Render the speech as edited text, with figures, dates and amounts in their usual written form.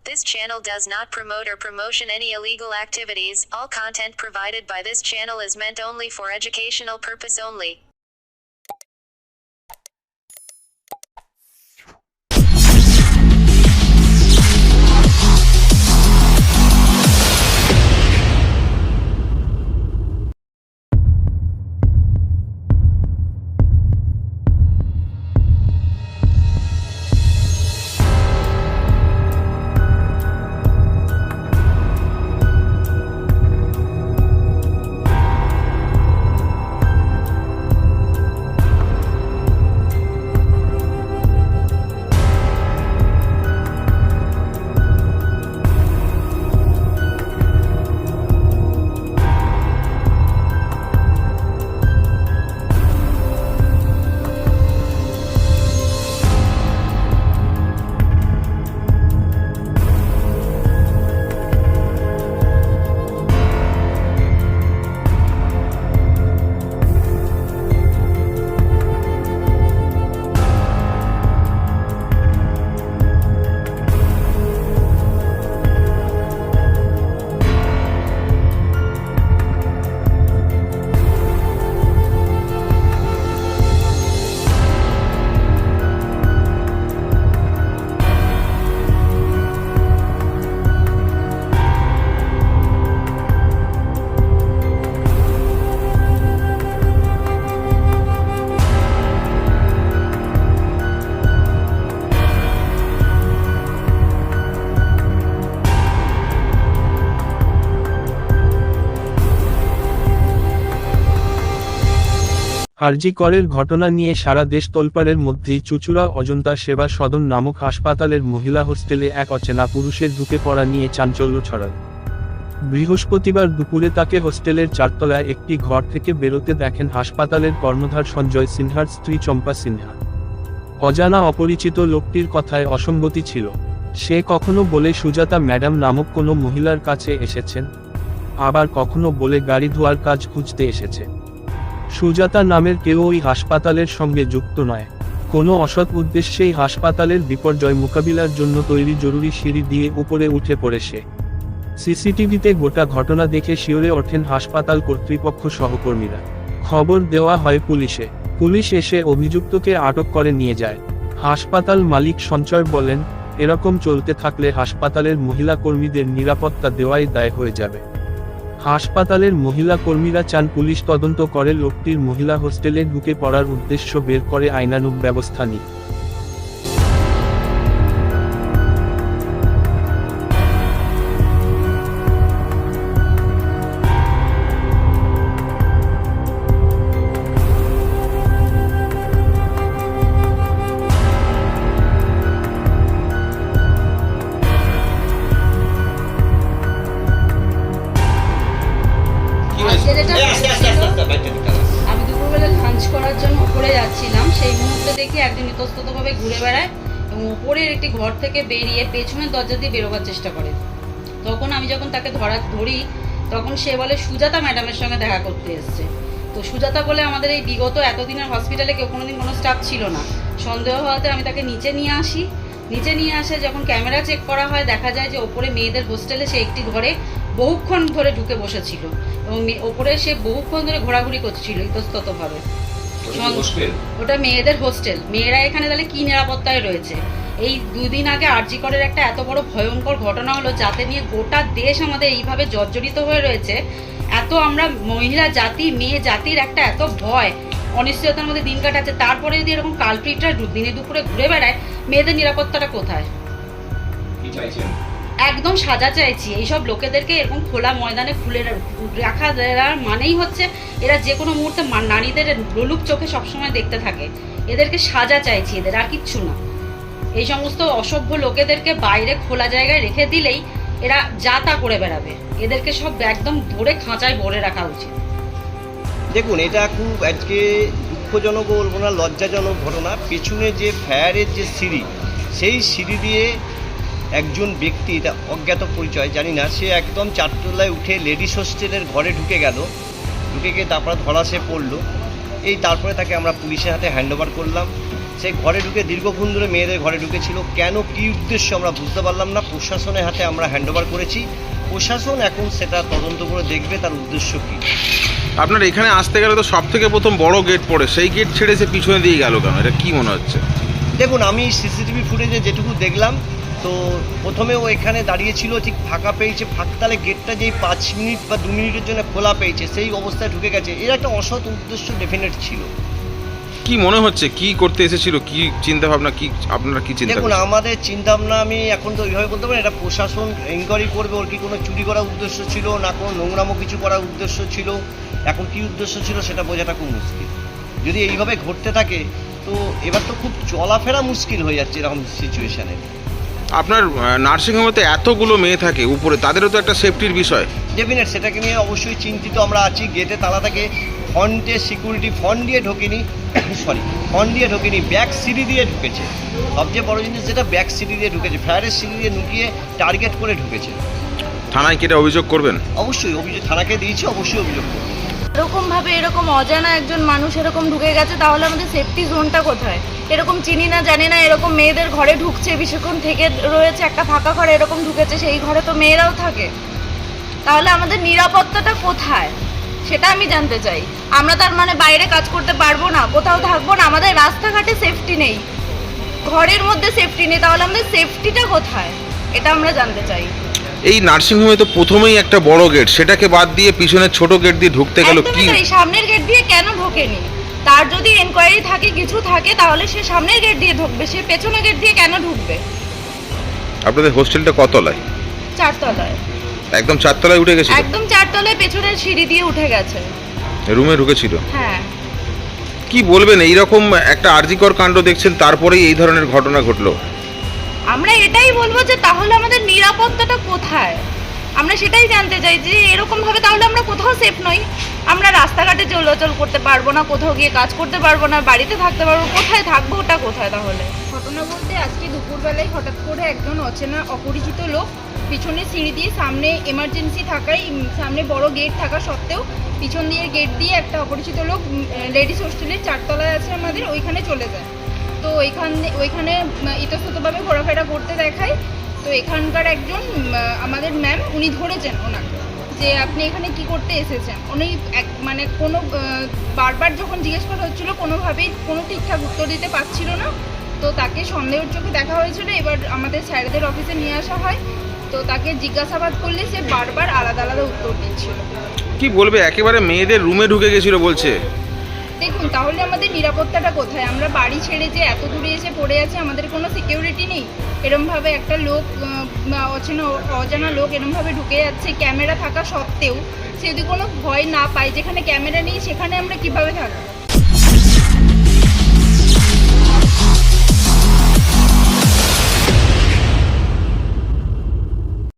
This channel does not promote or promotion any illegal activities. All content provided by this channel is meant only for educational purpose only. আরজি করের ঘটনা নিয়ে সারা দেশ তোলপাড়ের মধ্যেই চুঁচুড়া অজন্তা সেবা সদন নামক হাসপাতালের মহিলা হোস্টেলে এক অচেনা পুরুষের ঢুকে পড়া নিয়ে চাঞ্চল্য ছড়ায়। বৃহস্পতিবার দুপুরে তাকে হোস্টেলের চারতলায় একটি ঘর থেকে বেরোতে দেখেন হাসপাতালের কর্ণধার সঞ্জয় সিনহার স্ত্রী চম্পা সিনহা। অজানা অপরিচিত লোকটির কথায় অসঙ্গতি ছিল। সে কখনো বলে সুজাতা ম্যাডাম নামক কোনো মহিলার কাছে এসেছেন, আবার কখনো বলে গাড়ি ধোয়ার কাজ খুঁজতে এসেছে। সুজাতা নামের কেউ ওই হাসপাতালের সঙ্গে যুক্ত নয়। কোনো অসৎ উদ্দেশ্যেই হাসপাতালের বিপর্যয় মোকাবিলার জন্য তৈরি জরুরি সিঁড়ি দিয়ে উপরে উঠে পড়ে সে। সিসিটিভিতে গোটা ঘটনা দেখে শিউরে ওঠেন হাসপাতাল কর্তৃপক্ষ সহকর্মীরা। খবর দেওয়া হয় পুলিশে। পুলিশ এসে অভিযুক্তকে আটক করে নিয়ে যায়। হাসপাতাল মালিক সঞ্চয় বলেন, এরকম চলতে থাকলে হাসপাতালের মহিলা কর্মীদের নিরাপত্তা দেওয়াই দায় হয়ে যাবে। হাসপাতালের মহিলা কর্মীরা চান পুলিশ তদন্ত করে লোকটির মহিলা হোস্টেলে ঢুকে পড়ার উদ্দেশ্য বের করে আইনানুগ ব্যবস্থা নিক। আমি দুপুরবেলা লাঞ্চ করার জন্য উপরে যাচ্ছিলাম, সেই মুহূর্তে দেখি একজন ইতস্ততভাবে ঘুরে বেড়ায় এবং উপরের একটি ঘর থেকে বেরিয়ে পেছনের দরজা দিয়ে বেরোবার চেষ্টা করে। তখন আমি যখন তাকে ধরি তখন সে বলে সুজাতা ম্যাডামের সঙ্গে দেখা করতে এসছে। তো সুজাতা বলে আমাদের এই বিগত এতদিনের হসপিটালে কেউ কোনোদিন কোনো স্টাফ ছিল না। সন্দেহ হওয়াতে আমি তাকে নিচে নিয়ে আসি। নিচে নিয়ে আসে যখন ক্যামেরা চেক করা হয়, দেখা যায় যে ওপরে মেয়েদের হোস্টেলে সে একটি ঘরে বহুক্ষণ ধরে ঢুকে বসেছিল এবং ওপরে সে বহুক্ষণ ধরে ঘোরাঘুরি করছিল ইতস্ততভাবে। ওটা মেয়েদের হোস্টেল। মেয়েরা এখানে তাহলে কি নিরাপত্তায় রয়েছে? এই দুদিন আগে আরজি করের একটা এত বড় ভয়ঙ্কর ঘটনা হলো, যাতে নিয়ে গোটা দেশ আমাদের এইভাবে জর্জরিত হয়ে রয়েছে। এত আমরা মহিলা জাতি, মেয়ে জাতির একটা এত ভয়, অনিশ্চয়তার মধ্যে দিন কাটাচ্ছে। তারপরে যদি এরকম কালপ্রিটরা দিনে দুপুরে ঘুরে বেড়ায়, মেয়েদের নিরাপত্তাটা কোথায়? একদম সাজা চাইছি। এইসব লোকেদেরকে এরকম খোলা ময়দানে খুলে রাখা দেওয়ার মানেই হচ্ছে এরা যে কোনো মুহূর্তে নারীদের লোলুপ চোখে সবসময় দেখতে থাকে। এদেরকে সাজা চাইছি, এদের আর কিচ্ছু না। এই সমস্ত অসভ্য লোকেদেরকে বাইরে খোলা জায়গায় রেখে দিলেই এরা যা তা করে বেড়াবে। এদেরকে সব একদম ধরে খাঁচায় ভরে রাখা উচিত। দেখুন, এটা খুব আজকে দুঃখজনক বলবো না, লজ্জাজনক ঘটনা। পেছনে যে ফায়ারের যে সিঁড়ি, সেই সিঁড়ি দিয়ে একজন ব্যক্তি, এটা অজ্ঞাত পরিচয় জানি না, সে একদম চারতলায় উঠে লেডিস হোস্টেলের ঘরে ঢুকে গেল। ঢুকে গিয়ে তারপরে ধরা সে পড়লো। তারপরে তাকে আমরা পুলিশের হাতে হ্যান্ডওভার করলাম। সেই ঘরে ঢুকে দীর্ঘক্ষণ ধরে মেয়েদের ঘরে ঢুকেছিল। কেন, কী উদ্দেশ্য আমরা বুঝতে পারলাম না। প্রশাসনের হাতে আমরা হ্যান্ডওভার করেছি, প্রশাসন এখন সেটা তদন্ত করে দেখবে তার উদ্দেশ্য কী। আপনার এখানে আসতে গেলে তো সব থেকে প্রথম বড় গেট পড়ে, সেই গেট ছেড়ে সে পিছনে দিয়ে গেল কেন, এটা কি মনে হচ্ছে? দেখুন, আমি সিসিটিভি ফুটেজে যেটুকু দেখলাম, তো প্রথমে ও এখানে দাঁড়িয়েছিল, ঠিক ফাঁকা পেয়েছে, ফাঁকতালে গেটটা যেই 5 মিনিট বা 2 মিনিটের জন্য খোলা পেয়েছে, সেই অবস্থায় ঢুকে গেছে। এর একটা অসৎ উদ্দেশ্য ডেফিনেট ছিল। কি মনে হচ্ছে, কি করতে এসেছিল, কি চিন্তা ভাবনা, কি আপনারা কি চিন্তা দেখুন, করছেন? আমাদের চিন্তা ভাবনা আমি এখন তো ওইভাবে বলতে পারি, এটা প্রশাসন এনকোয়ারি করবে। ওর কি কোনো চুরি করার উদ্দেশ্য ছিল, না কোনো নোংরামো কিছু করার উদ্দেশ্য ছিল, এখন কি উদ্দেশ্য ছিল সেটা বোঝাটা খুব মুশকিল। যদি এইভাবে ঘটতে থাকে তো এবার তো খুব চলাফেরা মুশকিল হয়ে যাচ্ছে এরকম সিচুয়েশানে। আপনার নার্সিংহোমে তো এতগুলো মেয়ে থাকে উপরে, তাদেরও তো একটা সেফটির বিষয়। ডেফিনেট, সেটাকে নিয়ে অবশ্যই চিন্তিত আমরা আছি। গেটে তালা থাকে, ফ্রন্টে সিকিউরিটি ফ্রন্ট দিয়ে ঢোকেনি, ফ্রন্ট দিয়ে ঢোকেনি, ব্যাক সিঁড়ি দিয়ে ঢুকেছে। সবচেয়ে বড় জিনিস যেটা, ব্যাক সিঁড়ি দিয়ে ঢুকেছে, ফায়ারের সিঁড়ি দিয়ে ঢুকিয়ে টার্গেট করে ঢুকেছে। থানায় কেটে অভিযোগ করবেন? অবশ্যই অভিযোগ থানাকে দিয়েছি, অবশ্যই অভিযোগ করবো। এরকমভাবে এরকম অজানা একজন মানুষ এরকম ঢুকে গেছে, তাহলে আমাদের সেফটি জোনটা কোথায়? এরকম চিনি না জানি না এরকম মেয়েদের ঘরে ঢুকছে, বেশিক্ষণ থেকে রয়েছে একটা ফাঁকা ঘরে এরকম ঢুকেছে, সেই ঘরে তো মেয়েরাও থাকে, তাহলে আমাদের নিরাপত্তাটা কোথায় সেটা আমি জানতে চাই। আমরা তার মানে বাইরে কাজ করতে পারবো না, কোথাও থাকবো না, আমাদের রাস্তাঘাটে সেফটি নেই, ঘরের মধ্যে সেফটি নেই, তাহলে আমাদের সেফটিটা কোথায় এটা আমরা জানতে চাই। এই নার্সিংহোমে তো প্রথমেই একটা বড় গেট, সেটাকে বাদ দিয়ে পিছনের ছোট গেট দিয়ে ঢুকতে গেল কি? একদমই তাই, সামনের গেট দিয়ে কেন ঢোকেনি? তার যদি এনকোয়ারি থাকে, কিছু থাকে, তাহলে সে সামনের গেট দিয়ে ঢুকবে, সে পেছনের গেট দিয়ে কেন ঢুকবে? আপনাদের হোস্টেলটা কতলায়? 4 তলায়। একদম 4 তলায় উঠে গেছে? একদম 4 তলায় পেছনের সিঁড়ি দিয়ে উঠে গেছে। রুমে ঢুকেছিল? হ্যাঁ। কি বলবেন, এইরকম একটা আর্জিকর কাণ্ড দেখছেন, তারপরেই এই ধরনের ঘটনা ঘটলো? আমরা এটাই বলবো যে তাহলে আমাদের নিরাপত্তাটা কোথায়, আমরা সেটাই জানতে চাই যে এরকম ভাবে তাহলে আমরা কোথাও সেফ নই, আমরা রাস্তাঘাটে চলাচল করতে পারবো না, কোথাও গিয়ে কাজ করতে পারবো না, বাড়িতে থাকতে পারবো, কোথায় থাকবো, ওটা কোথায় তাহলে? ঘটনা বলতে আজকে দুপুরবেলায় হঠাৎ করে একজন অচেনা অপরিচিত লোক পিছনে সিঁড়ি দিয়ে, সামনে এমার্জেন্সি থাকায়, সামনে বড় গেট থাকা সত্ত্বেও পিছন দিয়ে গেট দিয়ে একটা অপরিচিত লোক লেডিস হোস্টেলের 4 তলায় আছে আমাদের, ওইখানে চলে যায়। তো ওইখানে ইতস্ততভাবে ঘোরাফেরা করতে দেখায়। তো এখানকার একজন আমাদের ম্যাম, উনি ধরেছেন ওনাকে যে আপনি এখানে কি করতে এসেছেন। উনি মানে কোনো বারবার যখন জিজ্ঞেস করা হচ্ছিলো কোনোভাবেই কোনো ঠিকঠাক উত্তর দিতে পারছিল না। তো তাকে সন্দেহের চোখে দেখা হয়েছিল। এবার আমাদের স্যারেদের অফিসে নিয়ে আসা হয়, তো তাকে জিজ্ঞাসাবাদ করলে সে বারবার আলাদা আলাদা উত্তর দিচ্ছিল। কি বলবে, একেবারে মেয়েদের রুমে ঢুকে গেছিল বলছে। দেখুন, তাহলে আমাদের নিরাপত্তাটা কোথায়? আমরা বাড়ি ছেড়ে যে এত দূরে এসে পড়ে আছি, আমাদের কোনো সিকিউরিটি নেই। এরমভাবে একটা লোক, অজানা লোক এরমভাবে ঢুকে যাচ্ছে, ক্যামেরা থাকা সত্ত্বেও সে যদি কোনো ভয় না পায়, যেখানে ক্যামেরা নেই সেখানে আমরা কিভাবে থাকবো?